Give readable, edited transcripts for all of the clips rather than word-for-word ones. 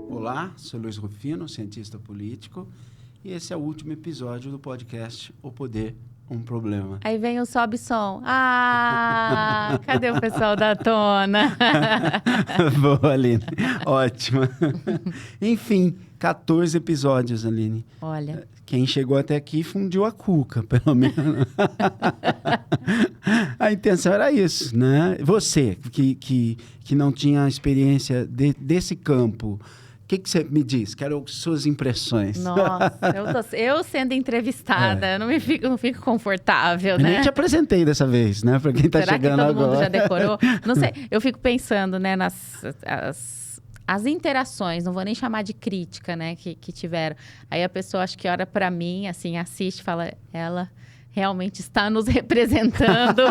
Olá, sou Luiz Rufino, cientista político, e esse é o último episódio do podcast O Poder, um Problema. Aí vem o sobe som. Ah, cadê o pessoal da Tona? Boa, Aline. Ótima. Enfim, 14 episódios, Aline. Olha. Quem chegou até aqui fundiu a cuca, pelo menos. A intenção era isso, né? Você, que não tinha experiência desse campo, o que você me diz? Quero suas impressões. Nossa, eu sendo entrevistada, eu não fico confortável, né? Eu nem te apresentei dessa vez, né? Para quem está chegando agora. Será que todo mundo já decorou? Não sei, eu fico pensando, né, as interações, não vou nem chamar de crítica, né, que tiveram. Aí a pessoa, acho que olha para mim, assim, assiste e fala, ela realmente está nos representando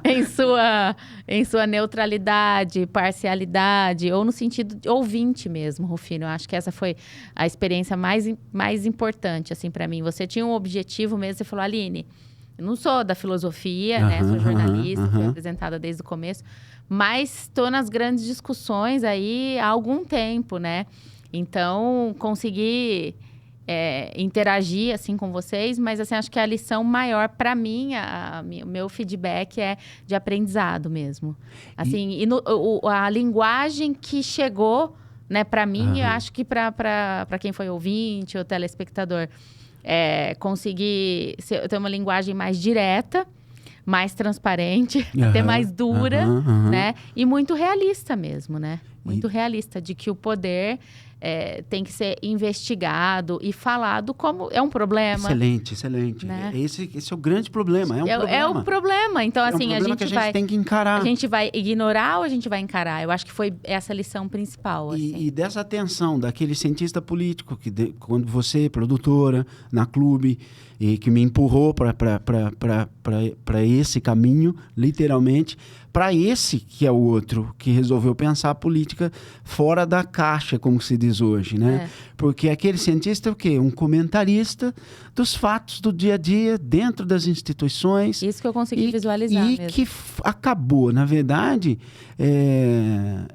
em sua neutralidade, parcialidade, ou no sentido de ouvinte mesmo, Rufino. Eu acho que essa foi a experiência mais importante, assim, para mim. Você tinha um objetivo mesmo, você falou, Aline, eu não sou da filosofia, né? Sou jornalista, fui apresentada desde o começo, mas estou nas grandes discussões aí há algum tempo, né? Então, consegui interagir, assim, com vocês, mas, assim, acho que a lição maior para mim, o meu feedback é de aprendizado mesmo. Assim, a linguagem que chegou, né, para mim, eu acho que para quem foi ouvinte ou telespectador, conseguir ter uma linguagem mais direta, mais transparente, até mais dura, né? E muito realista mesmo, né? Muito realista, de que o poder tem que ser investigado e falado como é um problema. Excelente. Né? Esse é o grande problema, É o problema. Então, assim, a gente tem que encarar. A gente vai ignorar ou a gente vai encarar? Eu acho que foi essa a lição principal. Assim. E dessa atenção daquele cientista político, quando você, produtora, na Clube, e que me empurrou para esse caminho, literalmente, para esse que é o outro, que resolveu pensar a política fora da caixa, como se diz hoje, né? Porque aquele cientista é o quê? Um comentarista dos fatos do dia a dia, dentro das instituições. Isso que eu consegui visualizar mesmo. E que acabou, na verdade,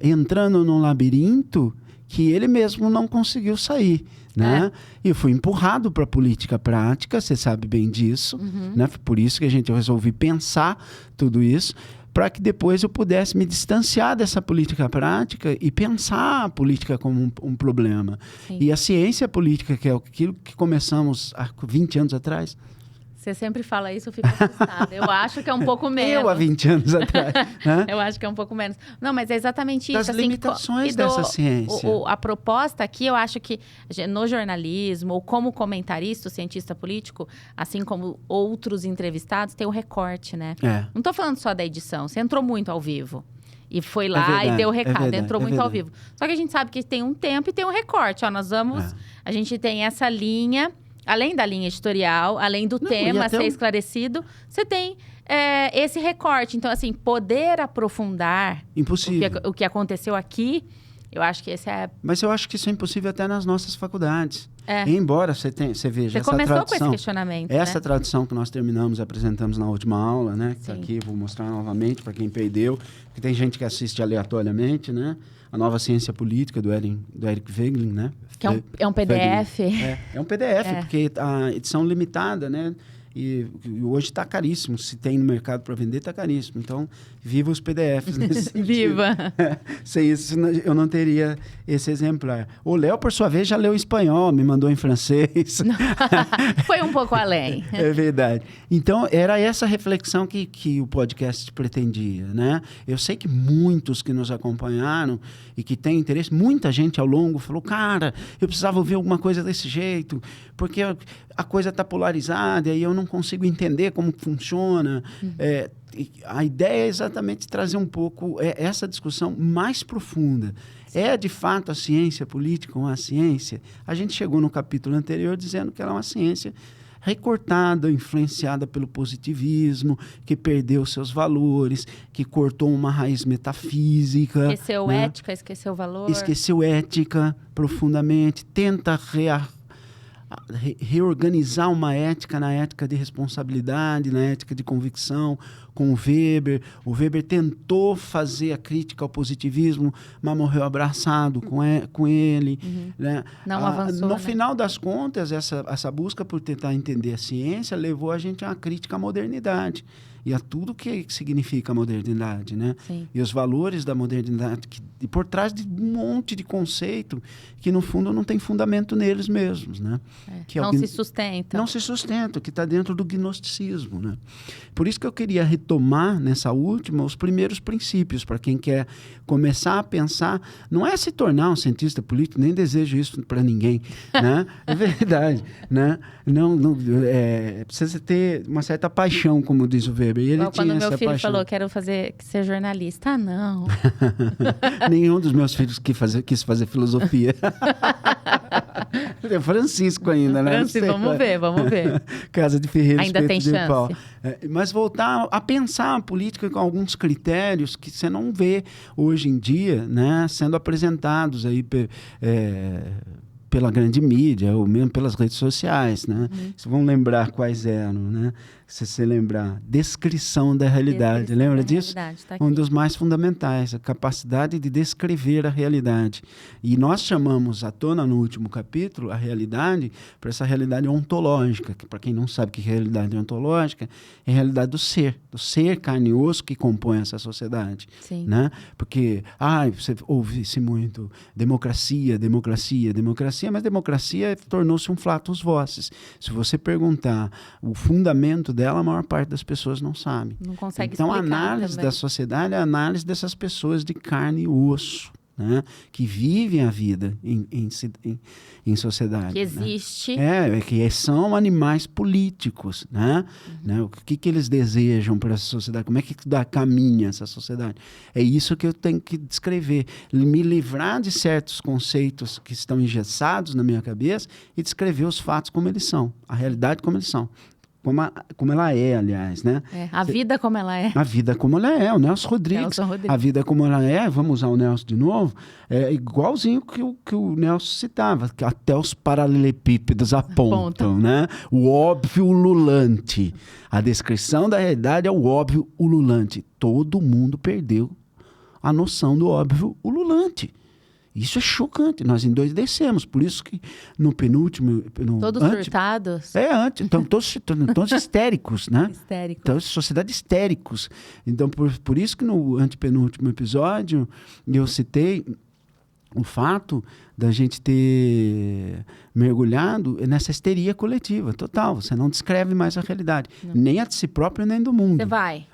entrando num labirinto que ele mesmo não conseguiu sair. Né? E eu fui empurrado para a política prática, você sabe bem disso, né? Por isso que a gente resolvi pensar tudo isso, para que depois eu pudesse me distanciar dessa política prática e pensar a política como um problema. Sim. E a ciência política, que é aquilo que começamos há 20 anos atrás. Você sempre fala isso, eu fico assustada. Eu acho que é um pouco menos. Eu, há 20 anos atrás. Né? Eu acho que é um pouco menos. Não, mas é exatamente isso. Das limitações dessa ciência. A proposta aqui, eu acho que no jornalismo, ou como comentarista, cientista político, assim como outros entrevistados, tem o recorte, né? Não estou falando só da edição. Você entrou muito ao vivo. E foi lá e deu o recado, entrou muito ao vivo. Só que a gente sabe que tem um tempo e tem um recorte. Nós vamos... A gente tem essa linha... Além da linha editorial, além do tema ser esclarecido, você tem esse recorte. Então, assim, poder aprofundar o que aconteceu aqui, eu acho que esse é... Mas eu acho que isso é impossível até nas nossas faculdades. Embora você veja essa começou tradução, com esse questionamento, essa tradução que nós apresentamos na última aula, né? Que tá aqui, vou mostrar novamente para quem perdeu, porque tem gente que assiste aleatoriamente, né? A Nova Ciência Política, do Eric Voegelin, né? Que é um PDF. É um PDF, porque a edição limitada, né? E hoje está caríssimo. Se tem no mercado para vender, está caríssimo. Então, viva os PDFs nesse sentido. Viva! Sem isso, eu não teria esse exemplar. O Léo, por sua vez, já leu em espanhol, me mandou em francês. Foi um pouco além. É verdade. Então, era essa reflexão que o podcast pretendia, né? Eu sei que muitos que nos acompanharam e que têm interesse, muita gente ao longo falou, cara, eu precisava ouvir alguma coisa desse jeito, porque a coisa está polarizada e eu não consigo entender como funciona. A ideia é exatamente trazer um pouco essa discussão mais profunda. É, de fato, a ciência política uma ciência? A gente chegou no capítulo anterior dizendo que ela é uma ciência recortada, influenciada pelo positivismo, que perdeu seus valores, que cortou uma raiz metafísica. Esqueceu ética, esqueceu valor. Esqueceu ética profundamente, tenta reorganizar uma ética na ética de responsabilidade, na ética de convicção, com o Weber. O Weber tentou fazer a crítica ao positivismo, mas morreu abraçado com ele. Né? Não avançou, no né? final das contas, essa busca por tentar entender a ciência levou a gente a uma crítica à modernidade e a tudo que significa a modernidade, né? Sim. E os valores da modernidade, e por trás de um monte de conceito que, no fundo, não tem fundamento neles mesmos, né? Que não se sustenta. Não se sustenta, que está dentro do gnosticismo, né? Por isso que eu queria retomar, nessa última, os primeiros princípios, para quem quer começar a pensar, não é se tornar um cientista político, nem desejo isso para ninguém, né? É verdade, né? Precisa ter uma certa paixão, como diz o Weber. E ele Igual tinha quando essa meu filho paixão. falou, quero ser jornalista. Ah, não. Nenhum dos meus filhos quis fazer filosofia. É Francisco ainda, né? Francisco, vamos ver. Casa de Ferreira, ainda tem de chance. pau. Mas voltar a pensar a política com alguns critérios que você não vê hoje em dia, né, sendo apresentados aí pela grande mídia, ou mesmo pelas redes sociais, né? Vocês vão lembrar quais eram, né? Se você lembrar, descrição da realidade. Descrição Lembra da disso? realidade, tá aqui. Um dos mais fundamentais, a capacidade de descrever a realidade. E nós chamamos à tona no último capítulo a realidade para essa realidade ontológica, que para quem não sabe o que é realidade ontológica, é a realidade do ser carne e osso que compõe essa sociedade. Sim. Né? Porque, você ouve-se muito democracia, mas democracia tornou-se um flatus vocis. Se você perguntar o fundamento dela, a maior parte das pessoas não sabe. Não consegue então, a explicar análise também. da sociedade é a análise dessas pessoas de carne e osso, né? Que vivem a vida em sociedade. Que existe. Né? Que são animais políticos. Né? Né? O que eles desejam para essa sociedade? Como é que caminha essa sociedade? É isso que eu tenho que descrever. Me livrar de certos conceitos que estão engessados na minha cabeça e descrever os fatos como eles são, a realidade como eles são. Como ela é, aliás, né? A vida como ela é. A vida como ela é, o Nelson Rodrigues. Nelson Rodrigues. A vida como ela é, vamos usar o Nelson de novo, é igualzinho que o Nelson citava, que até os paralelepípedos apontam, né? O óbvio ululante. A descrição da realidade é o óbvio ululante. Todo mundo perdeu a noção do óbvio ululante. Isso é chocante. Nós em dois descemos. Por isso que no penúltimo... Todos surtados. Então, todos histéricos, né? Histéricos. Então, sociedade histéricos. Então, por isso que no antepenúltimo episódio, eu citei o fato da gente ter mergulhado nessa histeria coletiva, total. Você não descreve mais a realidade. Não. Nem a de si próprio, nem do mundo. Você vai.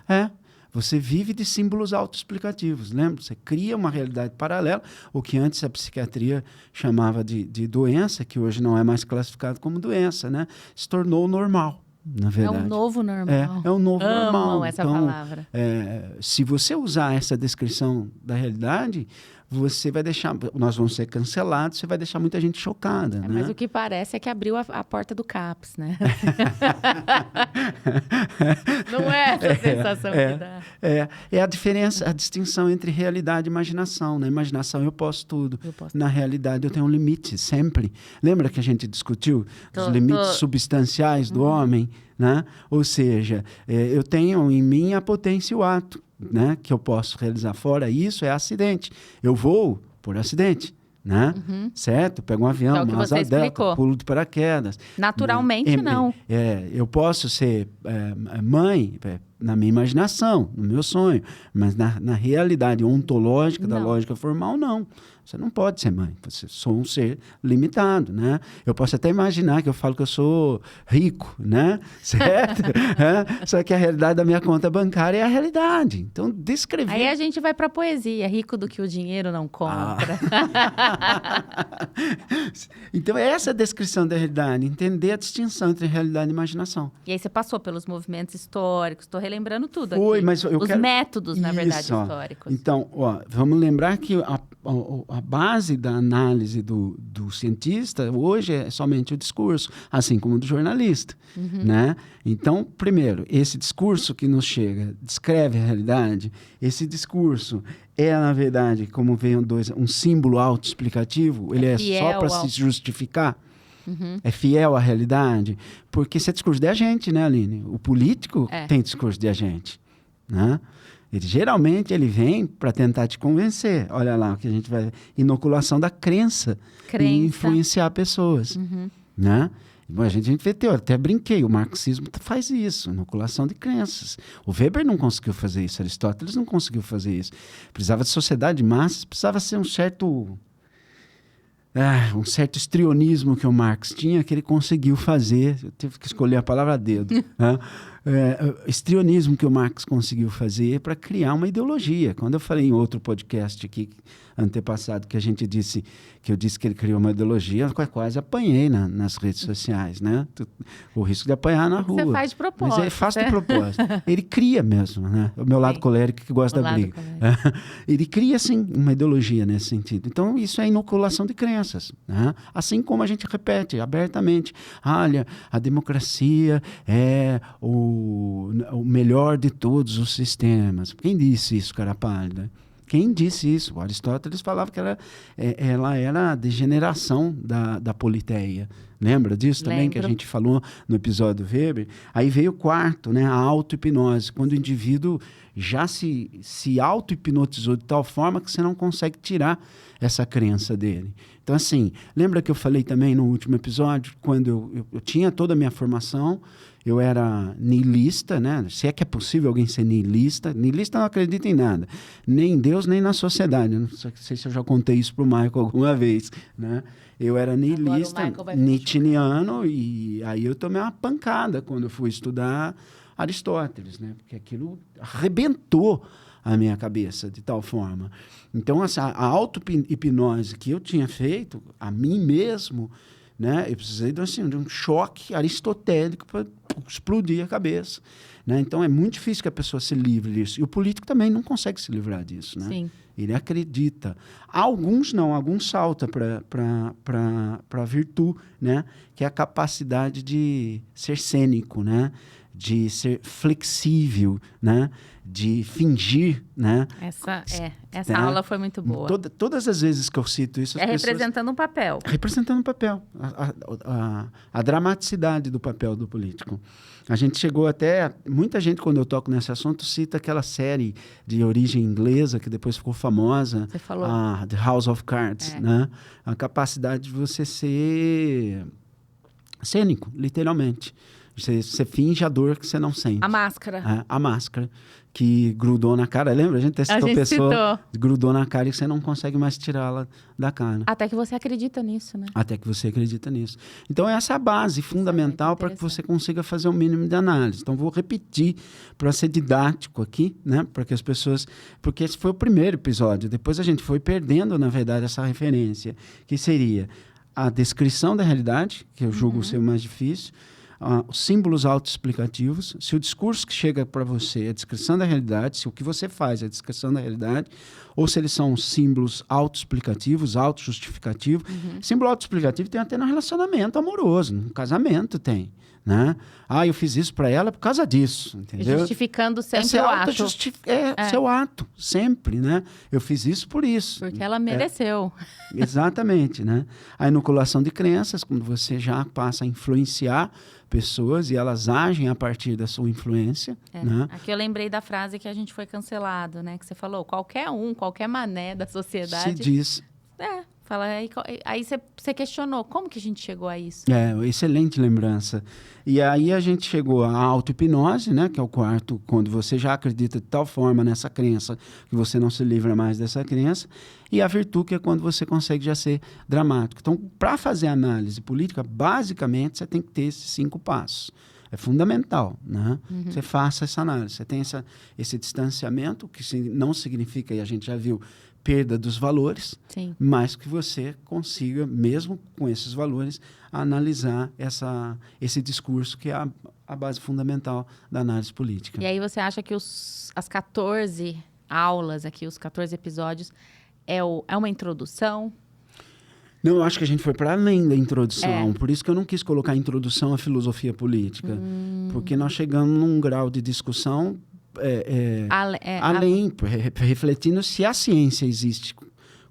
Você vive de símbolos autoexplicativos, lembra? Você cria uma realidade paralela, o que antes a psiquiatria chamava de doença, que hoje não é mais classificado como doença, né? Se tornou normal, na verdade. É um novo normal. É um novo normal. Amo essa palavra. Se você usar essa descrição da realidade, você vai deixar... Nós vamos ser cancelados, você vai deixar muita gente chocada, né? Mas o que parece é que abriu a porta do CAPS, né? Não é essa sensação que dá. É a diferença, a distinção entre realidade e imaginação. Na imaginação eu posso tudo. Na realidade eu tenho um limite, sempre. Lembra que a gente discutiu os limites substanciais do homem? Né? Ou seja, eu tenho em mim a potência e o ato, né? Que eu posso realizar. Fora isso, é acidente. Eu vou por acidente. Né? Certo? Pego um avião, uma asa delta, pulo de paraquedas. Naturalmente, não. Eu posso ser mãe na minha imaginação, no meu sonho, mas na realidade ontológica, da lógica formal, não. Você não pode ser mãe, você sou um ser limitado, né? Eu posso até imaginar que eu falo que eu sou rico, né? Certo? Só que a realidade da minha conta bancária é a realidade. Então, descrever... Aí a gente vai para a poesia, rico do que o dinheiro não compra. Então, essa é a descrição da realidade, entender a distinção entre realidade e imaginação. E aí você passou pelos movimentos históricos, estou relembrando tudo aqui. Mas os métodos, na verdade, históricos. Então, vamos lembrar que a base da análise do cientista hoje é somente o discurso, assim como do jornalista, né? Então, primeiro, esse discurso que nos chega descreve a realidade. Esse discurso é, na verdade, como veio um símbolo autoexplicativo, ele é só para se justificar. É fiel à realidade, porque esse é discurso de agente, né, Aline? O político tem discurso de agente. né? Geralmente ele vem para tentar te convencer. Olha lá o que a gente vai... Inoculação da crença. E influenciar pessoas. Né? Bom, a gente vê teoria. Até brinquei. O marxismo faz isso. Inoculação de crenças. O Weber não conseguiu fazer isso. Aristóteles não conseguiu fazer isso. Precisava de sociedade de massas. Precisava ser um certo histrionismo que o Marx tinha, que ele conseguiu fazer. Eu tive que escolher a palavra a dedo. Né? Histrionismo que o Marx conseguiu fazer para criar uma ideologia. Quando eu falei em outro podcast aqui, antepassado, que eu disse que ele criou uma ideologia, eu quase apanhei nas redes sociais, né? O risco de apanhar na rua. Você faz de propósito. Mas ele faz de propósito. Ele cria mesmo, né? O meu lado colérico que gosta da briga. Ele cria, sim, uma ideologia nesse sentido. Então, isso é inoculação de crenças, né? Assim como a gente repete abertamente, olha, a democracia é o melhor de todos os sistemas. Quem disse isso, cara pálida? Quem disse isso? O Aristóteles falava que ela era a degeneração da politeia. Lembra disso também, que a gente falou no episódio do Weber? Aí veio o quarto, né, a auto-hipnose, quando o indivíduo já se auto-hipnotizou de tal forma que você não consegue tirar essa crença dele. Então, assim, lembra que eu falei também no último episódio, quando eu tinha toda a minha formação, eu era niilista, né? Se é que é possível alguém ser niilista. Niilista não acredita em nada. Nem em Deus, nem na sociedade. Não sei se eu já contei isso para o Michael alguma vez, né? Eu era niilista, nietzscheano, e aí eu tomei uma pancada quando eu fui estudar Aristóteles, né? Porque aquilo arrebentou a minha cabeça de tal forma. Então, a auto-hipnose que eu tinha feito a mim mesmo, né? Eu precisei de um choque aristotélico para explodir a cabeça, né? Então, é muito difícil que a pessoa se livre disso. E o político também não consegue se livrar disso, né? Sim. Ele acredita. Alguns não, alguns saltam para a virtude, né? Que é a capacidade de ser cênico, né? De ser flexível, né? De fingir, né? Essa aula foi muito boa. Todas as vezes que eu cito isso... representando um papel. Representando um papel. A dramaticidade do papel do político. A gente chegou até... Muita gente, quando eu toco nesse assunto, cita aquela série de origem inglesa, que depois ficou famosa. Você falou. The House of Cards, né? A capacidade de você ser cênico, literalmente. Você finge a dor que você não sente. A máscara. A máscara que grudou na cara. Lembra? A gente testou a pessoa, grudou na cara e você não consegue mais tirá-la da cara. Até que você acredita nisso, né? Até que você acredita nisso. Então, essa é a base fundamental para que você consiga fazer o mínimo de análise. Então, vou repetir para ser didático aqui, né? Para que as pessoas... Porque esse foi o primeiro episódio. Depois a gente foi perdendo, na verdade, essa referência, que seria a descrição da realidade, que eu julgo ser o mais difícil, os símbolos autoexplicativos, se o discurso que chega para você é a descrição da realidade, se o que você faz é a descrição da realidade, ou se eles são símbolos autoexplicativos, autojustificativos. Símbolo autoexplicativo tem até no relacionamento amoroso, no casamento tem, né? Eu fiz isso para ela por causa disso, entendeu? Justificando sempre o ato. Seu ato, sempre, né? Eu fiz isso por isso. Porque ela mereceu. Exatamente, né? A inoculação de crenças, quando você já passa a influenciar pessoas e elas agem a partir da sua influência, né? Aqui eu lembrei da frase que a gente foi cancelado, né? Que você falou, qualquer mané da sociedade... Se diz... Fala, aí você questionou, como que a gente chegou a isso? Excelente lembrança. E aí a gente chegou à auto-hipnose, né, que é o quarto, quando você já acredita de tal forma nessa crença que você não se livra mais dessa crença, e a virtude, que é quando você consegue já ser dramático. Então, para fazer análise política, basicamente, você tem que ter esses 5 passos. É fundamental, né? Você faça essa análise. Você tem esse distanciamento, que não significa, e a gente já viu, perda dos valores, Sim. mas que você consiga, mesmo com esses valores, analisar esse discurso que é a base fundamental da análise política. E aí você acha que as 14 aulas aqui, os 14 episódios, é uma introdução? Não, eu acho que a gente foi para além da introdução. Por isso que eu não quis colocar a introdução à filosofia política. Porque nós chegamos num grau de discussão além, refletindo se a ciência existe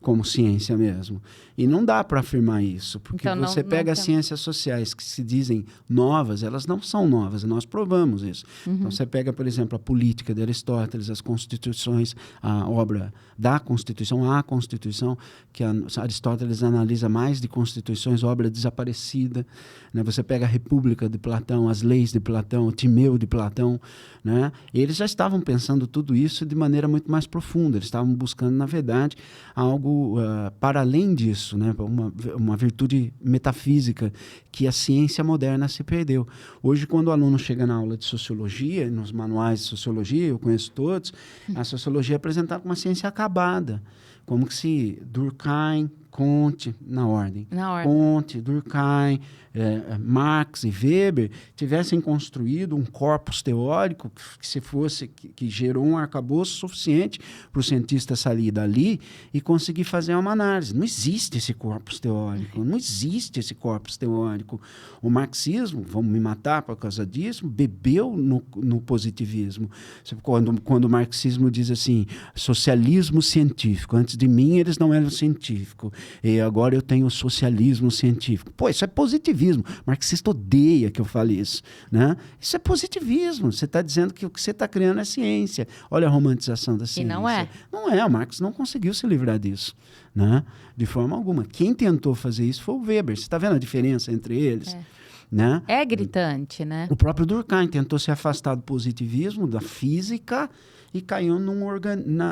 como ciência mesmo. E não dá para afirmar isso, porque Então, você pega as ciências sociais que se dizem novas, elas não são novas, nós provamos isso. Então, você pega, por exemplo, a política de Aristóteles, as constituições, a obra da Constituição, a Constituição, que Aristóteles analisa mais de constituições, obra desaparecida. Né? Você pega a República de Platão, as leis de Platão, o Timeu de Platão. Né? Eles já estavam pensando tudo isso de maneira muito mais profunda. Eles estavam buscando, na verdade, algo para além disso, né? Uma virtude metafísica que a ciência moderna se perdeu. Hoje, quando o aluno chega na aula de sociologia, nos manuais de sociologia, eu conheço todos, a sociologia é apresentada como uma ciência acabada, como se Durkheim, Comte, na ordem. Comte, Durkheim, Marx e Weber tivessem construído um corpus teórico que gerou um arcabouço suficiente para o cientista sair dali e conseguir fazer uma análise. Não existe esse corpus teórico, não existe esse corpus teórico. O marxismo, vamos me matar por causa disso, bebeu no positivismo. Quando o marxismo diz assim, socialismo científico, antes de mim eles não eram científicos, e agora eu tenho socialismo científico. Pô, isso é positivismo. Marxista odeia que eu fale isso. Né? Isso é positivismo. Você está dizendo que o que você está criando é ciência. Olha a romantização da ciência. E não é. Não é. O Marx não conseguiu se livrar disso. Né? De forma alguma. Quem tentou fazer isso foi o Weber. Você está vendo a diferença entre eles? Né? É gritante, né? O próprio Durkheim tentou se afastar do positivismo, da física, e caiu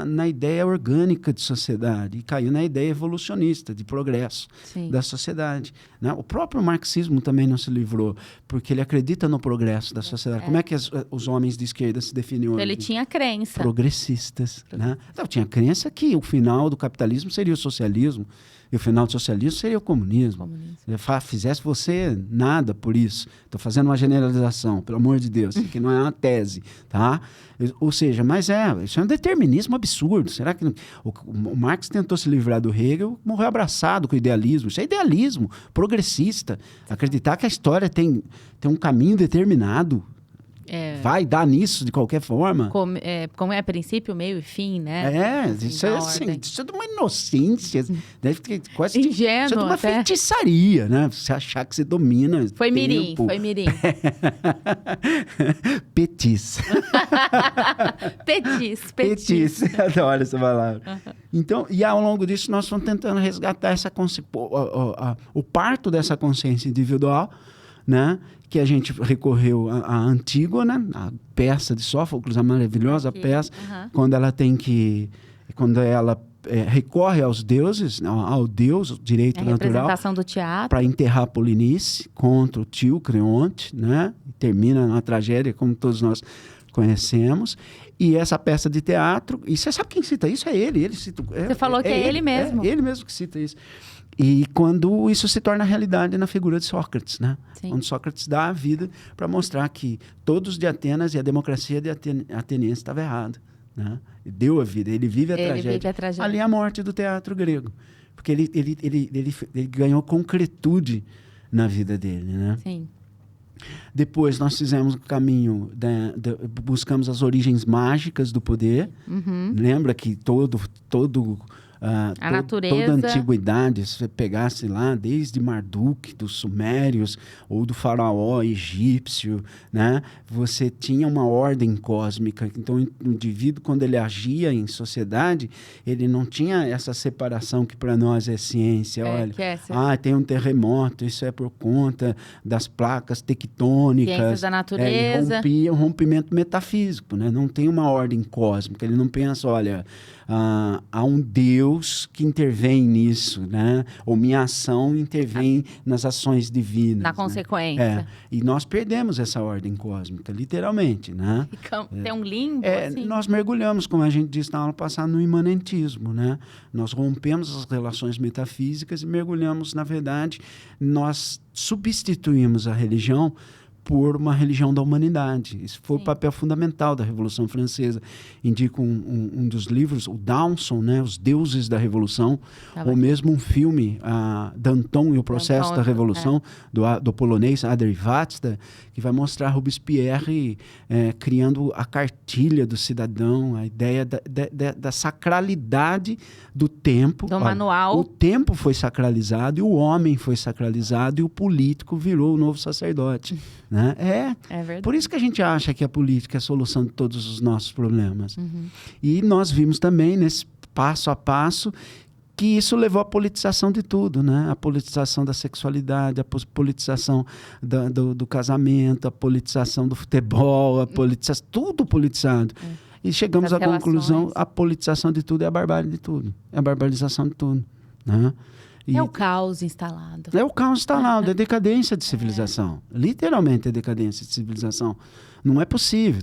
na ideia orgânica de sociedade, e caiu na ideia evolucionista, de progresso da sociedade. Né? O próprio marxismo também não se livrou, porque ele acredita no progresso da sociedade. Como é que os homens de esquerda se definiam hoje? Ele tinha crença. Progressistas. Né? Então, tinha crença que o final do capitalismo seria o socialismo, e o final do socialismo seria o comunismo. Fizesse você nada por isso. Estou fazendo uma generalização, pelo amor de Deus, que não é uma tese. Tá? Ou seja, mas isso é um determinismo absurdo. Será que o Marx tentou se livrar do Hegel, morreu abraçado com o idealismo? Isso é idealismo progressista. Acreditar que a história tem um caminho determinado. Vai dar nisso de qualquer forma. Como é princípio, meio e fim, né? Isso é assim, isso é de uma inocência, deve ter quase ingênuo, isso é de uma feitiçaria, né? Você achar que você domina. Foi mirim. Petis. Petis, adoro essa palavra. Então, e ao longo disso, nós estamos tentando resgatar o parto dessa consciência individual, né? Que a gente recorreu à Antígona, a peça de Sófocles, a maravilhosa peça, quando ela recorre aos deuses, ao Deus, o direito natural, representação do teatro, para enterrar Polinice contra o tio Creonte, né? E termina na tragédia, como todos nós conhecemos. E essa peça de teatro, e você sabe quem cita isso? É ele. Cita, você falou que é ele mesmo. É ele mesmo que cita isso. E quando isso se torna realidade na figura de Sócrates, né? Onde Sócrates dá a vida para mostrar que todos de Atenas e a democracia de ateniense estava errada. Né? Deu a vida, ele vive a tragédia. Ali é a morte do teatro grego. Porque ele ganhou concretude na vida dele. Né? Sim. Depois nós fizemos o caminho, buscamos as origens mágicas do poder. Lembra que toda a antiguidade, se você pegasse lá, desde Marduk, dos sumérios, ou do faraó egípcio, né? Você tinha uma ordem cósmica. Então, o indivíduo, quando ele agia em sociedade, ele não tinha essa separação que para nós é ciência. Olha, tem um terremoto, isso é por conta das placas tectônicas. Ciências da natureza. Um rompimento metafísico, né? Não tem uma ordem cósmica. Ele não pensa, olha, há um Deus que intervém nisso, né? Ou minha ação intervém nas ações divinas. Na consequência. E nós perdemos essa ordem cósmica, literalmente, né? Tem um limbo, assim? Nós mergulhamos, como a gente disse na aula passada, no imanentismo, né? Nós rompemos as relações metafísicas e mergulhamos, na verdade, nós substituímos a religião por uma religião da humanidade. Isso foi o papel fundamental da Revolução Francesa. Indico um dos livros, o Dawson, né, Os Deuses da Revolução, ou mesmo um filme, Danton e o Processo da Revolução, do polonês Andrzej Wajda, que vai mostrar Robespierre criando a cartilha do cidadão, a ideia da sacralidade do tempo. Do manual. O tempo foi sacralizado, e o homem foi sacralizado, e o político virou o novo sacerdote. Né? É verdade. Por isso que a gente acha que a política é a solução de todos os nossos problemas. E nós vimos também, nesse passo a passo, que isso levou à politização de tudo, né? A politização da sexualidade, a politização do casamento, a politização do futebol, tudo politizado. E chegamos à conclusão, a politização de tudo é a barbárie de tudo. É a barbarização de tudo. Né? É o caos instalado. É o caos instalado, é decadência de civilização. Literalmente é decadência de civilização. Não é possível.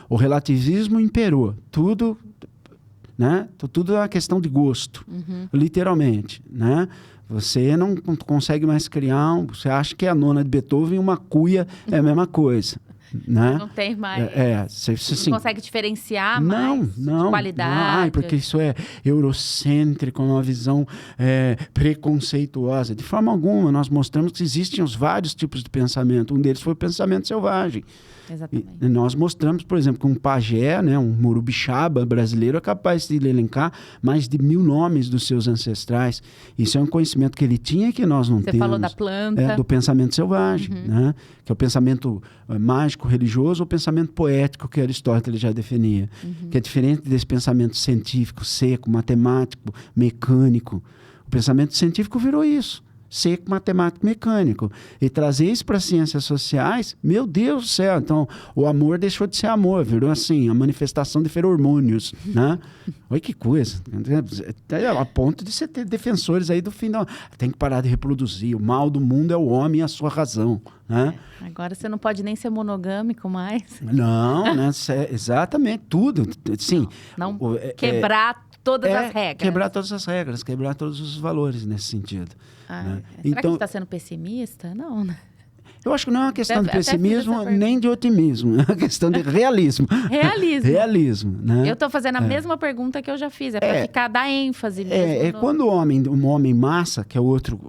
O relativismo imperou. Tudo, né? Tudo é uma questão de gosto. Literalmente, né? Você não consegue mais criar... Você acha que a nona de Beethoven e uma cuia é a mesma coisa. Né? Não tem mais. Você não consegue diferenciar mais de qualidade. Porque isso é eurocêntrico, uma visão preconceituosa. De forma alguma, nós mostramos que existem os vários tipos de pensamento. Um deles foi o pensamento selvagem. Exatamente. E nós mostramos, por exemplo, que um pajé, né, um murubixaba brasileiro, é capaz de elencar mais de 1000 nomes dos seus ancestrais. Isso é um conhecimento que ele tinha que nós não temos. Você falou da planta. Do pensamento selvagem, né? Que é o pensamento mágico, religioso, ou o pensamento poético que Aristóteles já definia. Que é diferente desse pensamento científico, seco, matemático, mecânico. O pensamento científico virou isso. Seco, matemático, mecânico. E trazer isso para as ciências sociais, meu Deus do céu. Então, o amor deixou de ser amor, virou assim, a manifestação de feromônios, né? Olha que coisa. A ponto de você ter defensores aí do fim da... Tem que parar de reproduzir. O mal do mundo é o homem e a sua razão, né? Agora você não pode nem ser monogâmico mais. Não, né? Exatamente, tudo. Sim. Não quebrar todas as regras. Quebrar todas as regras, quebrar todos os valores nesse sentido. Né? Será que a gente está sendo pessimista? Não, né? Eu acho que não é uma questão de pessimismo nem de otimismo. É uma questão de realismo. Realismo, né? Eu estou fazendo a mesma pergunta que eu já fiz. É para dar ênfase mesmo. Quando um homem massa, que é outro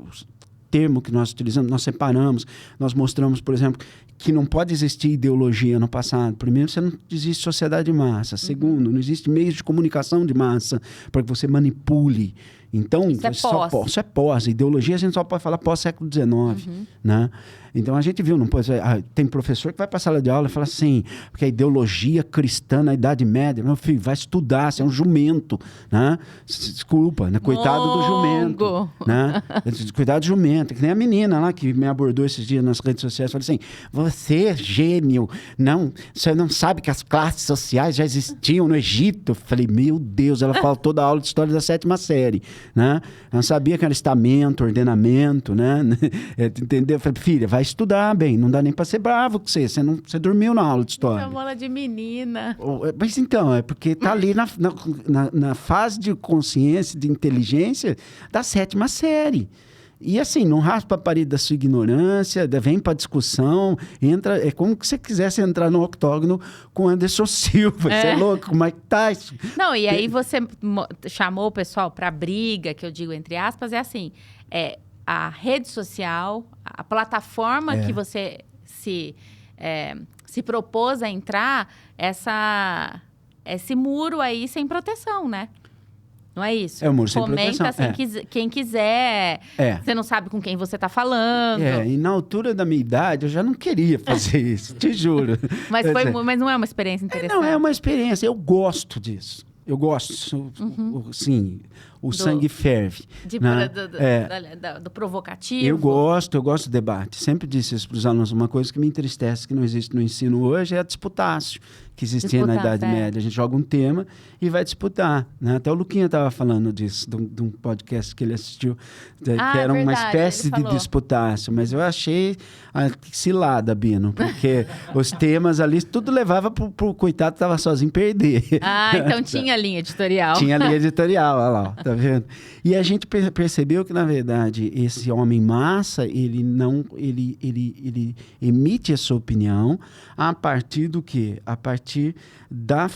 termo que nós utilizamos, nós separamos, nós mostramos, por exemplo, que não pode existir ideologia no passado. Primeiro, você não existe sociedade de massa. Segundo, não existe meios de comunicação de massa para que você manipule. Então, isso é pós. Ideologia a gente só pode falar pós-século XIX, né? Então, a gente viu, não pode, tem professor que vai para a sala de aula e fala assim, porque a ideologia cristã na Idade Média, meu filho, vai estudar, você é um jumento, né? Desculpa, né? Coitado do jumento, né? Cuidado do jumento, que nem a menina lá que me abordou esses dias nas redes sociais, falou assim, você, gênio, você não sabe que as classes sociais já existiam no Egito? Eu falei, meu Deus, ela falou toda a aula de história da 7ª série, né? Ela sabia que era estamento, ordenamento, né? Entendeu? Eu falei, filha, vai estudar bem, não dá nem para ser bravo com você dormiu na aula de história. Chamou ela de menina. Mas então, é porque tá ali na fase de consciência, de inteligência da 7ª série. E assim, não raspa a parede da sua ignorância, vem para discussão, entra, é como se você quisesse entrar no octógono com Anderson Silva, você é louco, como é que tá isso? Não, e aí você chamou o pessoal para briga, que eu digo entre aspas, é assim, a rede social, a plataforma que você se propôs a entrar, esse muro aí sem proteção, né? Não é isso? É o muro sem proteção. Comenta quem quiser. Você não sabe com quem você está falando. E na altura da minha idade, eu já não queria fazer isso, te juro. Mas não é uma experiência interessante? Não, é uma experiência. Eu gosto disso. Eu gosto, sim, o sangue ferve. Do provocativo. Eu gosto do debate. Sempre disse isso para os alunos. Uma coisa que me entristece, que não existe no ensino hoje, é a disputácio. que existia na Idade Média. A gente joga um tema e vai disputar, né? Até o Luquinha estava falando disso, de um podcast que ele assistiu, que era uma espécie de disputácio. Mas eu achei cilada, Bino, porque os temas ali, tudo levava pro coitado que estava sozinho perder. Então tinha linha editorial. Tinha linha editorial, olha lá, tá vendo? E a gente percebeu que, na verdade, esse homem massa, ele emite a sua opinião a partir do quê? A partir da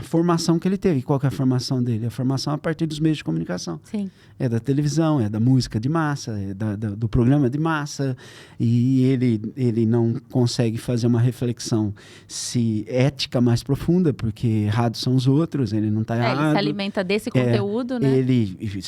formação que ele teve. Qual que é a formação dele? A formação a partir dos meios de comunicação. Sim. É da televisão, é da música de massa, é do programa de massa. E ele não consegue fazer uma reflexão ética mais profunda, porque errados são os outros, ele não está errado. Ele se alimenta desse conteúdo, né?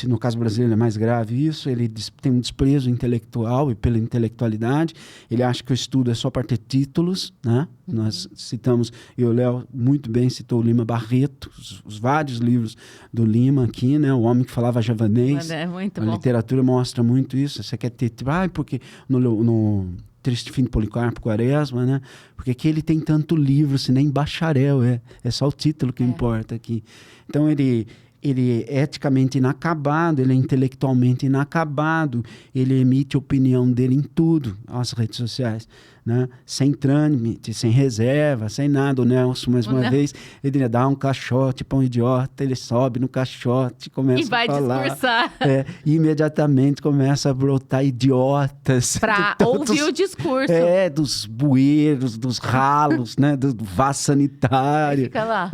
No caso brasileiro é mais grave isso, ele tem um desprezo intelectual e pela intelectualidade. Ele acha que o estudo é só para ter títulos, né? Nós citamos, e o Léo muito bem citou o Lima Barreto, os vários livros do Lima aqui, né? O Homem que Falava Javanês. É muito a bom. literatura mostra muito isso. Você quer ter... porque no Triste Fim de Policarpo Quaresma, né? Porque aqui ele tem tanto livro, se nem bacharel, é só o título que importa aqui. Então ele é eticamente inacabado, ele é intelectualmente inacabado, ele emite a opinião dele em tudo, as redes sociais, né? Sem trâmite, sem reserva, sem nada. O Nelson, mais uma vez, ele dá um caixote para um idiota, ele sobe no caixote, começa a falar. E vai discursar. E imediatamente começa a brotar idiotas. Para ouvir o discurso. Dos bueiros, dos ralos, né? Do vaso sanitário. Fica lá.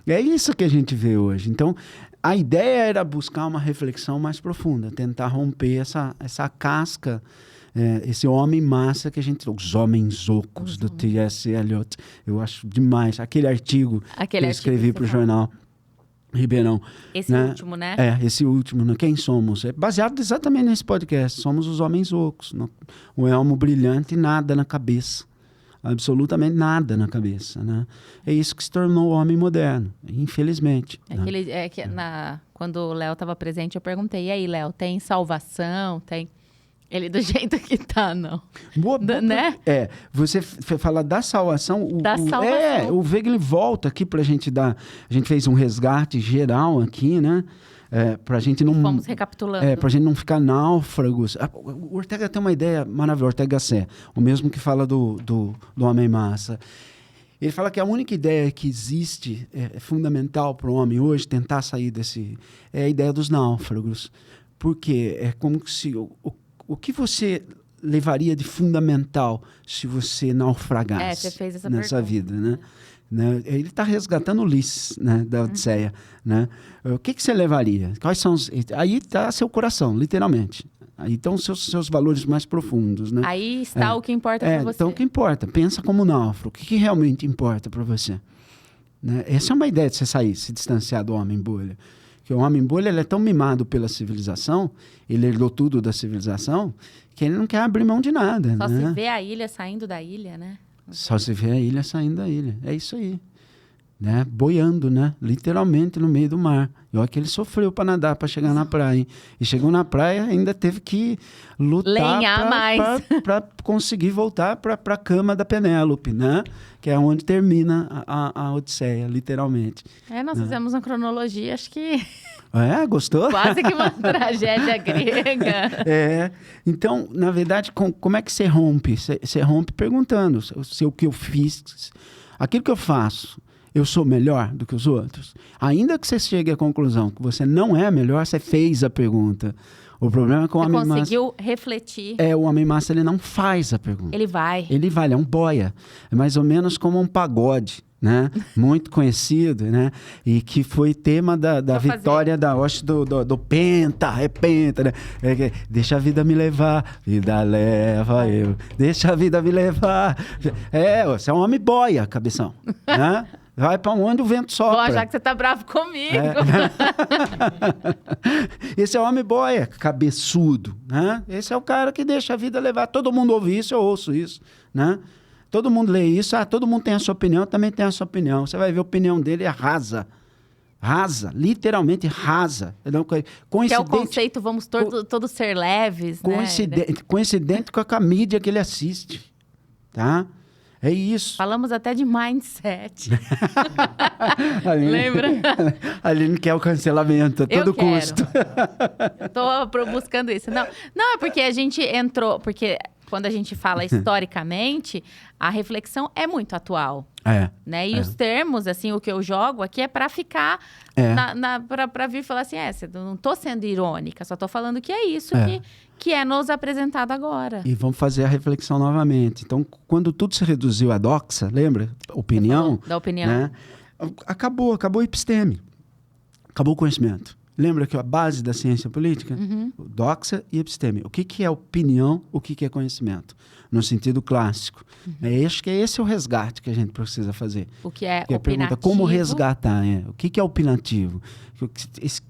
É isso que a gente vê hoje. Então, a ideia era buscar uma reflexão mais profunda, tentar romper essa casca, esse homem massa que a gente... Os homens ocos do T.S. Eliot. Eu acho demais. Aquele artigo que eu escrevi para o jornal Ribeirão. Esse último, né? Esse último. Né? Quem somos? É baseado exatamente nesse podcast. Somos os homens ocos. O elmo brilhante e nada na cabeça. Absolutamente nada na cabeça, né? É isso que se tornou o homem moderno, infelizmente. Quando o Léo estava presente, eu perguntei, e aí, Léo, tem salvação? Tem... Ele do jeito que tá, não. Né? Você fala da salvação. O Wegener volta aqui pra gente dar... A gente fez um resgate geral aqui, né? Pra gente não... Vamos recapitulando. Pra gente não ficar náufragos. O Ortega tem uma ideia maravilhosa, Ortega Sé, o mesmo que fala do homem massa. Ele fala que a única ideia que existe, é fundamental para o homem hoje, tentar sair desse... É a ideia dos náufragos. Porque é como se... O que você levaria de fundamental se você naufragasse você fez essa nessa vida, né? Ele está resgatando Ulisses, né, da Odisseia, né? O que você levaria? Quais são aí está seu coração, literalmente. Aí estão seus valores mais profundos, né? Aí está o que importa para você. Então o que importa? Pensa como náufrago. O que realmente importa para você? Né? Essa é uma ideia de você sair, se distanciar do homem bolha. Que o homem bolha ele é tão mimado pela civilização, ele herdou tudo da civilização, que ele não quer abrir mão de nada. Só né? se vê a ilha saindo da ilha, né? Só se vê a ilha saindo da ilha. É isso aí. Né? Boiando, né? Literalmente no meio do mar. E olha que ele sofreu para nadar, para chegar na praia. Hein? E chegou na praia ainda teve que lutar para conseguir voltar para a cama da Penélope, né? Que é onde termina a Odisseia, literalmente. Nós fizemos uma cronologia, acho que... Gostou? Quase que uma tragédia grega. Então, na verdade, como é que você rompe? Você rompe perguntando se o que eu fiz, aquilo que eu faço, eu sou melhor do que os outros? Ainda que você chegue à conclusão que você não é melhor, você fez a pergunta. O problema é que o homem massa... conseguiu refletir. O homem massa, ele não faz a pergunta. Ele vai, ele é um boia. É mais ou menos como um pagode, né? Muito conhecido, né? E que foi tema da vitória do Penta, Penta, né? Deixa a vida me levar, vida leva eu. Deixa a vida me levar. Você é um homem boia, cabeção, né? Vai para onde o vento sopra. Vou achar que você tá bravo comigo. Esse é o homem boia, cabeçudo, né? Esse é o cara que deixa a vida levar. Todo mundo ouve isso, eu ouço isso, né? Todo mundo lê isso, todo mundo tem a sua opinião, eu também tenho a sua opinião. Você vai ver a opinião dele, é rasa. Rasa, literalmente rasa. Que é o conceito, vamos todos ser leves, coincidente com a mídia que ele assiste, tá? É isso. Falamos até de mindset. Aline, Lembra? A Aline quer o cancelamento a todo quero. custo. Eu tô buscando isso. Não, é porque a gente entrou... Porque quando a gente fala historicamente, a reflexão é muito atual. Né? E os termos, assim, o que eu jogo aqui é para ficar... Para vir falar assim, não tô sendo irônica, só tô falando que é isso que é nos apresentado agora. E vamos fazer a reflexão novamente. Então, quando tudo se reduziu à doxa, lembra? Opinião. Da opinião. Né? Acabou a episteme. Acabou o conhecimento. Lembra que a base da ciência política? Doxa e episteme. O que é opinião, o que é conhecimento? No sentido clássico. Acho que esse é o resgate que a gente precisa fazer. O que é Porque opinativo? a pergunta, como resgatar? O que é opinativo?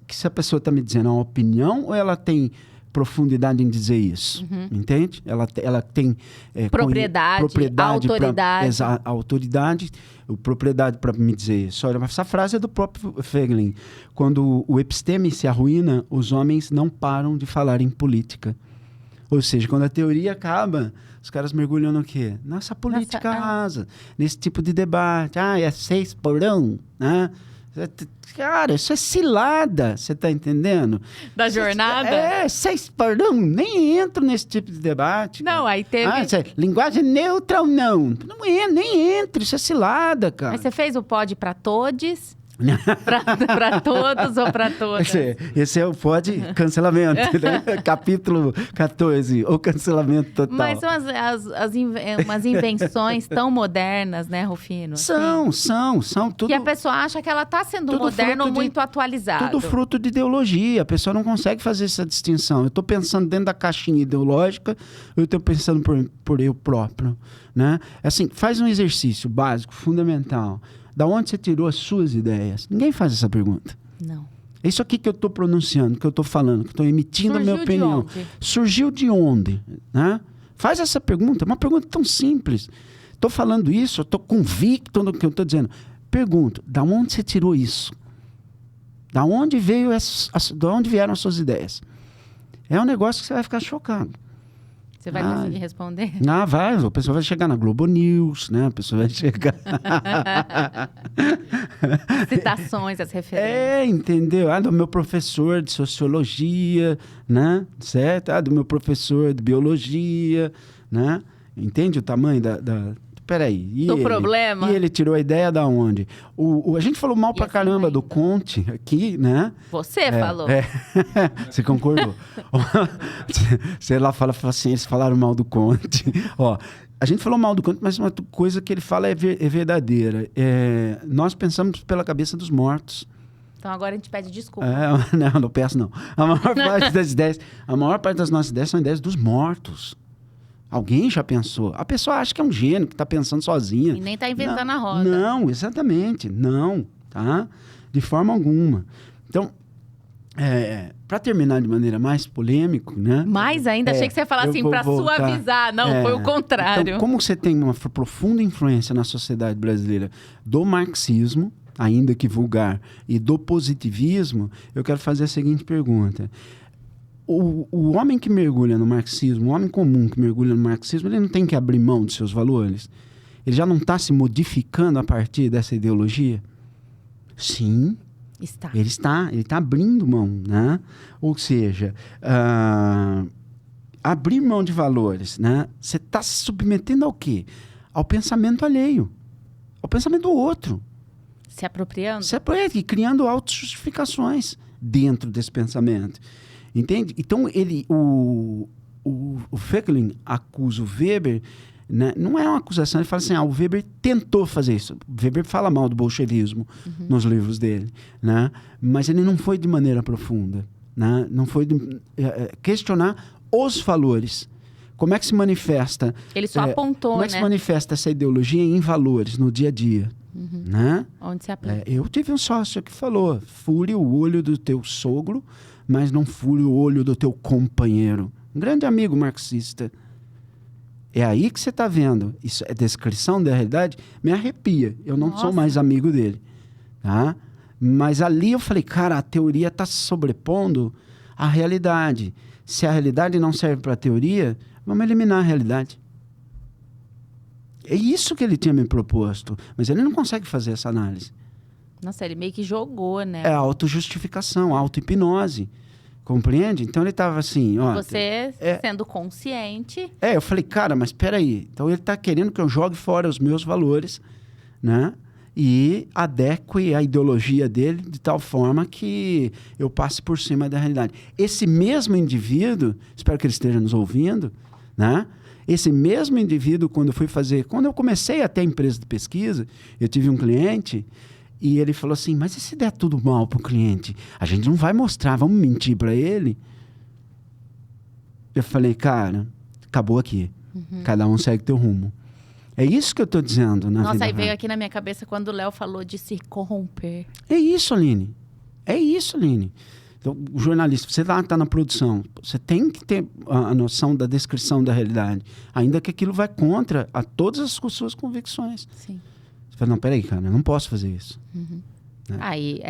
Se a pessoa está me dizendo uma opinião ou ela tem profundidade em dizer isso? Entende? Ela tem propriedade, autoridade. Autoridade, propriedade para me dizer isso. Olha, essa frase é do próprio Fögelin. Quando o episteme se arruína, os homens não param de falar em política. Ou seja, quando a teoria acaba, os caras mergulham no quê? Nessa política rasa, nesse tipo de debate. É 6 por 1, né? Cara, isso é cilada, você tá entendendo? Da jornada? 6 por 1, nem entro nesse tipo de debate. Não, aí teve... linguagem neutra ou não? Nem entro, isso é cilada, cara. Mas você fez o pod para todes? para todos ou para todas? Esse é o pod cancelamento, né? Capítulo 14, o cancelamento total. Mas são umas invenções tão modernas, né, Rufino? São. Tudo, que a pessoa acha que ela está sendo moderna ou muito atualizada. Tudo fruto de ideologia. A pessoa não consegue fazer essa distinção. Eu estou pensando dentro da caixinha ideológica, eu estou pensando por eu próprio. Né? Assim, faz um exercício básico, fundamental. Da onde você tirou as suas ideias? Ninguém faz essa pergunta. Não. É isso aqui que eu estou pronunciando, que eu estou falando, que eu estou emitindo a minha opinião. Surgiu de onde? Né? Faz essa pergunta, uma pergunta tão simples. Estou falando isso, eu estou convicto no que eu estou dizendo. Pergunto, da onde você tirou isso? Da onde vieram as suas ideias? É um negócio que você vai ficar chocado. Você vai conseguir responder? Vai. A pessoa vai chegar na Globo News, né? A pessoa vai chegar... Citações, as referências. Entendeu? Do meu professor de sociologia, né? Certo? Do meu professor de biologia, né? Entende o tamanho da... Peraí. Do problema? E ele tirou a ideia da onde? A gente falou mal pra caramba do Conte aqui, né? Você falou. Você concordou? Sei lá, fala assim, eles falaram mal do Conte. A gente falou mal do Conte, mas uma coisa que ele fala é verdadeira. Nós pensamos pela cabeça dos mortos. Então agora a gente pede desculpa. Não peço não. A maior parte das nossas ideias são ideias dos mortos. Alguém já pensou? A pessoa acha que é um gênio, que está pensando sozinha. E nem está inventando a roda. Não, exatamente. Não, tá? De forma alguma. Então, para terminar de maneira mais polêmica, né? Mais ainda? Achei que você ia falar assim, para suavizar. Não, foi o contrário. Então, como você tem uma profunda influência na sociedade brasileira do marxismo, ainda que vulgar, e do positivismo, eu quero fazer a seguinte pergunta. O homem que mergulha no marxismo, o homem comum que mergulha no marxismo, ele não tem que abrir mão de seus valores? Ele já não está se modificando a partir dessa ideologia? Sim. Ele está abrindo mão, né? Ou seja, abrir mão de valores, né? Você está se submetendo ao quê? Ao pensamento alheio, ao pensamento do outro. Se apropriando? E criando autojustificações dentro desse pensamento. Entende? Então, o Fögelin acusa o Weber, né? Não é uma acusação, ele fala assim, o Weber tentou fazer isso. O Weber fala mal do bolchevismo nos livros dele, né? Mas ele não foi de maneira profunda, né? Não foi questionar os valores. Como é que se manifesta... Ele só apontou, como é que se manifesta essa ideologia em valores, no dia a dia? Né? Onde se aplica? Eu tive um sócio que falou, fure o olho do teu sogro, mas não fure o olho do teu companheiro. Um grande amigo marxista. É aí que você está vendo. Isso é descrição da realidade, me arrepia. Eu não sou mais amigo dele. Tá? Mas ali eu falei, cara, a teoria está se sobrepondo à realidade. Se a realidade não serve para a teoria, vamos eliminar a realidade. É isso que ele tinha me proposto. Mas ele não consegue fazer essa análise. Nossa, ele meio que jogou, né? É autojustificação, auto-hipnose. Compreende? Então ele estava assim, ó... Você sendo consciente... eu falei, cara, mas peraí. Então ele está querendo que eu jogue fora os meus valores, né? E adeque a ideologia dele de tal forma que eu passe por cima da realidade. Esse mesmo indivíduo, espero que ele esteja nos ouvindo, né? Esse mesmo indivíduo, quando eu comecei a ter a empresa de pesquisa, eu tive um cliente e ele falou assim, mas e se der tudo mal para o cliente? A gente não vai mostrar, vamos mentir para ele? Eu falei, cara, acabou aqui. Cada um segue teu rumo. É isso que eu estou dizendo na vida. Nossa, aí veio aqui na minha cabeça quando o Léo falou de se corromper. É isso, Aline. É isso, Aline. Então, o jornalista, você está na produção, você tem que ter a noção da descrição da realidade, ainda que aquilo vai contra a todas as suas convicções. Sim. Você fala, não, peraí, cara, eu não posso fazer isso. Né? Aí,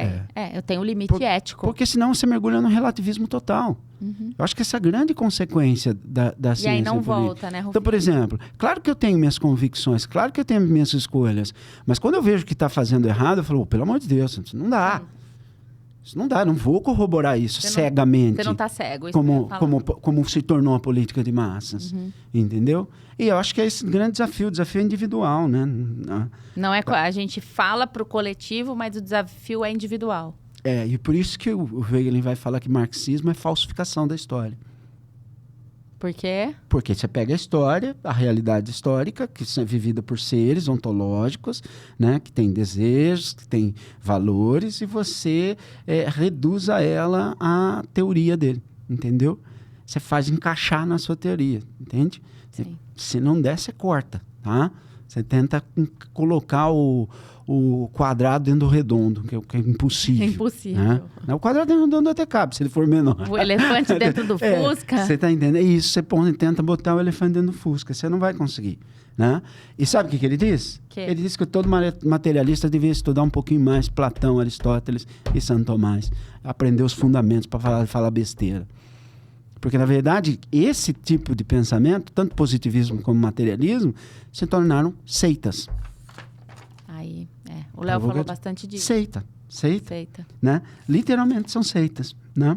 eu tenho um limite ético. Porque senão você mergulha no relativismo total. Eu acho que essa é a grande consequência da ciência. E aí não política. volta, né, Rufino? Então, por exemplo, claro que eu tenho minhas convicções, claro que eu tenho minhas escolhas, mas quando eu vejo que está fazendo errado, eu falo, pelo amor de Deus, isso não dá. Isso não dá, não vou corroborar isso cegamente. Você não está cego. Isso Como se tornou a política de massas. Entendeu? E eu acho que é esse grande desafio, o desafio individual, né? Não é, a gente fala para o coletivo, mas o desafio é individual. E por isso que o Wegelin vai falar que marxismo é falsificação da história. Por quê? Porque você pega a história, a realidade histórica, que é vivida por seres ontológicos, né, que tem desejos, que tem valores, e você reduz a ela a teoria dele, entendeu? Você faz encaixar na sua teoria, entende? Sim. Se não der, você corta, tá? Você tenta colocar o quadrado dentro do redondo, que é impossível. É impossível. Né? O quadrado dentro do redondo até cabe, se ele for menor. O elefante dentro do Fusca. Você está entendendo? É isso, você tenta botar o elefante dentro do Fusca, você não vai conseguir. Né? E sabe o que ele diz? Ele disse que todo materialista devia estudar um pouquinho mais Platão, Aristóteles e Santo Tomás. Aprender os fundamentos para falar besteira. Porque, na verdade, esse tipo de pensamento, tanto positivismo como materialismo, se tornaram seitas. Aí, o Léo falou bastante disso. Seita. Né? Literalmente são seitas. Né?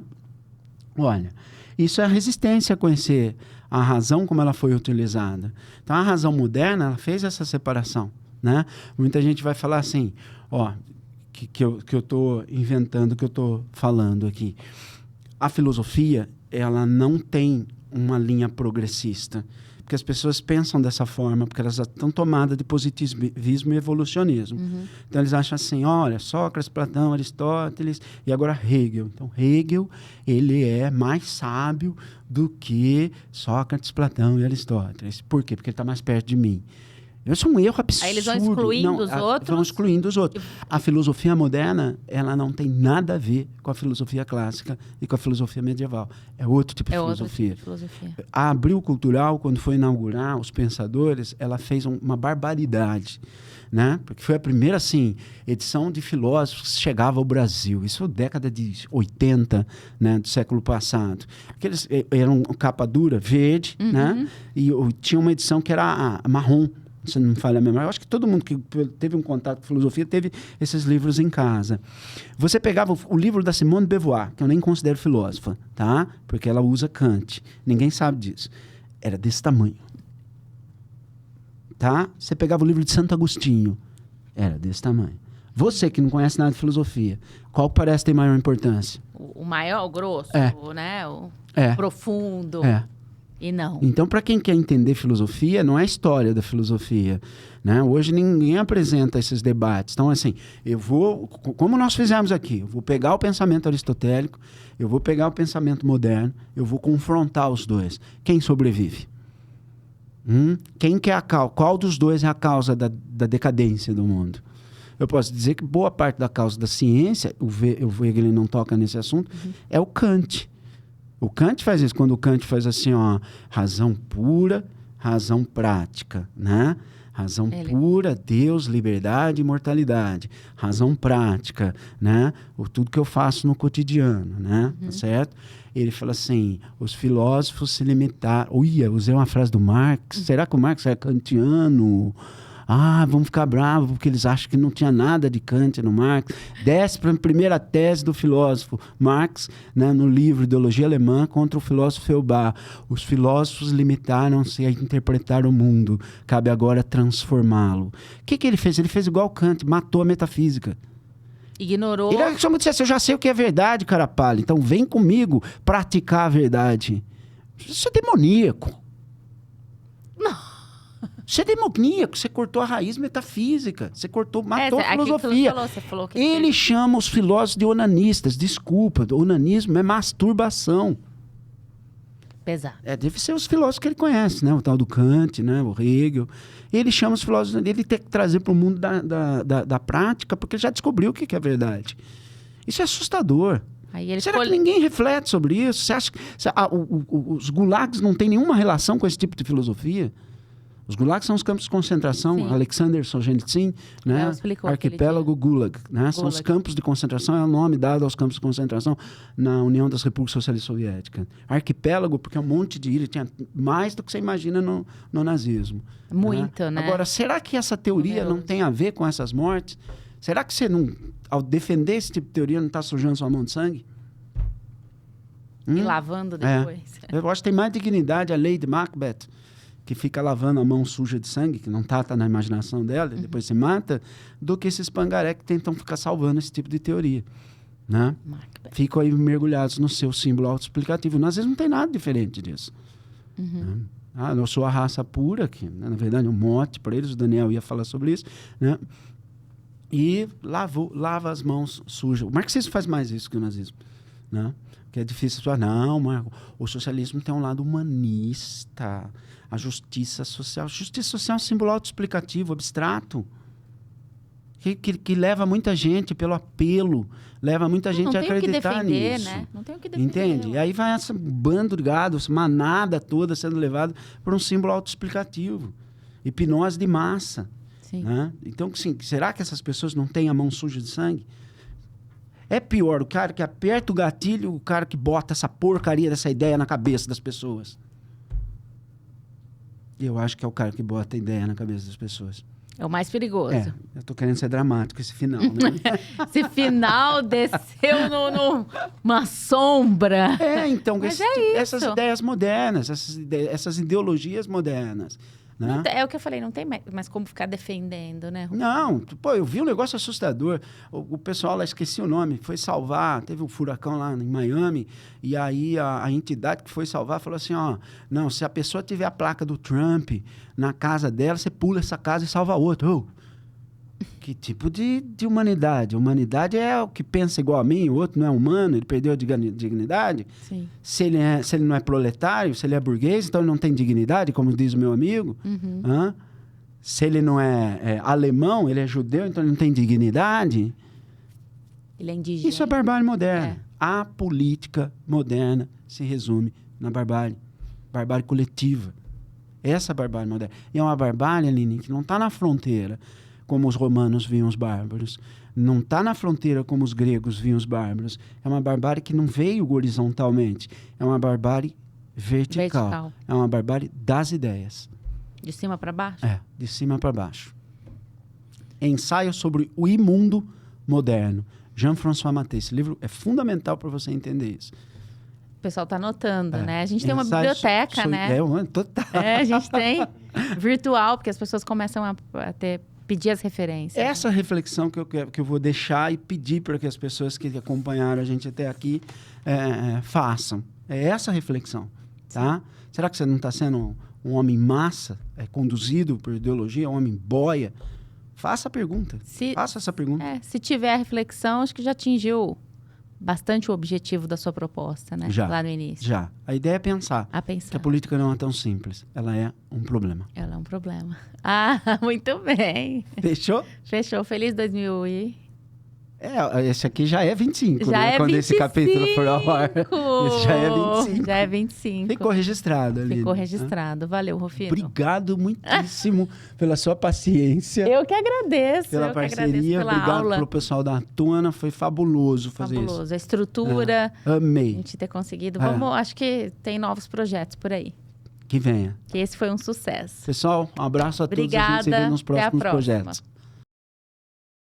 Olha, isso é a resistência a conhecer a razão como ela foi utilizada. Então, a razão moderna ela fez essa separação. Né? Muita gente vai falar assim, que eu estou inventando, que eu estou falando aqui. A filosofia ela não tem uma linha progressista. Porque as pessoas pensam dessa forma, porque elas estão tomadas de positivismo e evolucionismo. Então, eles acham assim, olha, Sócrates, Platão, Aristóteles e agora Hegel. Então, Hegel, ele é mais sábio do que Sócrates, Platão e Aristóteles. Por quê? Porque ele está mais perto de mim. Isso é um erro absurdo. Aí eles vão excluindo os outros? Vão excluindo os outros. A filosofia moderna, ela não tem nada a ver com a filosofia clássica e com a filosofia medieval. É outro tipo de filosofia. Outro tipo de filosofia. A Abril Cultural, quando foi inaugurar os pensadores, ela fez uma barbaridade. Né? Porque foi a primeira, assim, edição de filósofos que chegava ao Brasil. Isso década de 80, né, do século passado. Aqueles eram capa dura, verde, né? E tinha uma edição que era marrom. Se não me falha a memória, eu acho que todo mundo que teve um contato com filosofia teve esses livros em casa. Você pegava o livro da Simone de Beauvoir, que eu nem considero filósofa, tá? Porque ela usa Kant. Ninguém sabe disso. Era desse tamanho. Tá? Você pegava o livro de Santo Agostinho. Era desse tamanho. Você que não conhece nada de filosofia, qual parece ter maior importância? O maior, o grosso, né? O profundo. E não. Então, para quem quer entender filosofia, não é a história da filosofia. Né? Hoje ninguém apresenta esses debates. Então, assim, como nós fizemos aqui, eu vou pegar o pensamento aristotélico, eu vou pegar o pensamento moderno, eu vou confrontar os dois. Quem sobrevive? Qual dos dois é a causa da decadência do mundo? Eu posso dizer que boa parte da causa da ciência, o Wegelin não toca nesse assunto, é o Kant. O Kant faz isso, quando o Kant faz assim, razão pura, razão prática, né? Razão pura, Deus, liberdade, imortalidade. Razão prática, né? Tudo que eu faço no cotidiano, né? Tá certo? Ele fala assim, os filósofos se limitaram... usei uma frase do Marx. Será que o Marx é kantiano? Vamos ficar bravos porque eles acham que não tinha nada de Kant no Marx. Desce para a primeira tese do filósofo Marx, né, no livro Ideologia Alemã contra o filósofo Feuerbach. Os filósofos limitaram-se a interpretar o mundo. Cabe agora transformá-lo. O que ele fez? Ele fez igual Kant, matou a metafísica. Ignorou. Ele achou muito assim, eu já sei o que é verdade, cara palha. Então vem comigo praticar a verdade. Isso é demoníaco. Você é demoníaco, você cortou a raiz metafísica, matou a filosofia. Você falou que ele chama os filósofos de onanistas. Desculpa, o onanismo é masturbação. Pesado. Deve ser os filósofos que ele conhece, né? O tal do Kant, né? O Hegel. Ele chama os filósofos, ele tem que trazer para o mundo da prática, porque ele já descobriu o que é verdade. Isso é assustador. Será que ninguém reflete sobre isso? Você acha que os gulags não têm nenhuma relação com esse tipo de filosofia? Os gulags são os campos de concentração. Sim. Alexander Solzhenitsyn, né? Arquipélago Gulag, né? São os campos de concentração, é o nome dado aos campos de concentração na União das Repúblicas Socialistas Soviéticas. Arquipélago, porque é um monte de ilha, tinha mais do que você imagina no nazismo. Muito, né? Agora, será que essa teoria não tem a ver com essas mortes? Será que você não, ao defender esse tipo de teoria, não está sujando sua mão de sangue? E lavando depois. Eu acho que tem mais dignidade a Lady Macbeth, que fica lavando a mão suja de sangue, que não tá na imaginação dela, e depois se mata, do que esses pangaré que tentam ficar salvando esse tipo de teoria. Né? Ficam aí mergulhados no seu símbolo autoexplicativo. Às vezes não tem nada diferente disso. Né? Eu sou a raça pura, que né? Na verdade é um mote para eles, o Daniel ia falar sobre isso, né? E lava as mãos sujas. O marxismo faz mais isso que o nazismo. Né? Que é difícil falar, não, Marco, o socialismo tem um lado humanista. A justiça social. Justiça social é um símbolo autoexplicativo, abstrato. Que leva muita gente pelo apelo. Leva muita gente a acreditar nisso. Né? Não tem o que defender. Entende? E aí vai esse bando de gado, essa manada toda sendo levada por um símbolo autoexplicativo. Hipnose de massa. Sim. Né? Então, sim, será que essas pessoas não têm a mão suja de sangue? É pior o cara que aperta o gatilho, o cara que bota essa porcaria dessa ideia na cabeça das pessoas. Eu acho que é o cara que bota a ideia na cabeça das pessoas. É o mais perigoso. Eu tô querendo ser dramático esse final, né? Esse final desceu numa sombra. Então, essas ideias modernas, essas ideologias modernas. Né? É o que eu falei, não tem mais como ficar defendendo, né? Não, eu vi um negócio assustador. O pessoal lá, esqueci o nome, foi salvar, teve um furacão lá em Miami, e aí a entidade que foi salvar falou assim, não, se a pessoa tiver a placa do Trump na casa dela, você pula essa casa e salva outro. Que tipo de humanidade? Humanidade é o que pensa igual a mim, o outro não é humano, ele perdeu a dignidade. Sim. Se ele não é proletário, se ele é burguês, então ele não tem dignidade, como diz o meu amigo. Se ele não é alemão, ele é judeu, então ele não tem dignidade. Ele é indígena. Isso é barbárie moderna. A política moderna se resume na barbárie. Barbárie coletiva. Essa é a barbárie moderna. E é uma barbárie, Aline, que não está na fronteira como os romanos viam os bárbaros. Não está na fronteira como os gregos viam os bárbaros. É uma barbárie que não veio horizontalmente. É uma barbárie vertical. É uma barbárie das ideias. De cima para baixo? De cima para baixo. Ensaio sobre o imundo moderno. Jean-François Maté. Esse livro é fundamental para você entender isso. O pessoal está anotando, né? A gente tem uma biblioteca, né? Total. A gente tem virtual, porque as pessoas começam a pedir as referências. Essa reflexão que eu vou deixar e pedir para que as pessoas que acompanharam a gente até aqui façam. É essa reflexão, tá? Será que você não está sendo um homem massa, conduzido por ideologia, um homem boia? Faça a pergunta. Faça essa pergunta. Se tiver a reflexão, acho que já atingiu bastante o objetivo da sua proposta, né? Lá no início. Já. A ideia é pensar. Que a política não é tão simples. Ela é um problema. Ela é um problema. Muito bem. Fechou? Fechou. Feliz 2000 e... Esse aqui já é 25, Já né? é Quando 25! esse capítulo for ao ar. Esse já é 25. Já é 25. Ficou registrado, Aline. Ficou registrado. Valeu, Rufino. Obrigado muitíssimo pela sua paciência. Eu que agradeço. Pela eu parceria. que agradeço pela Obrigado aula. pelo pessoal da Tuna. Foi fabuloso fazer isso. Fabuloso. A estrutura, a Amei. gente ter conseguido. Vamos, acho que tem novos projetos por aí. Que venha. Que esse foi um sucesso. Pessoal, um abraço a todos. A gente se vê Obrigada. nos Até a próximos próxima. projetos.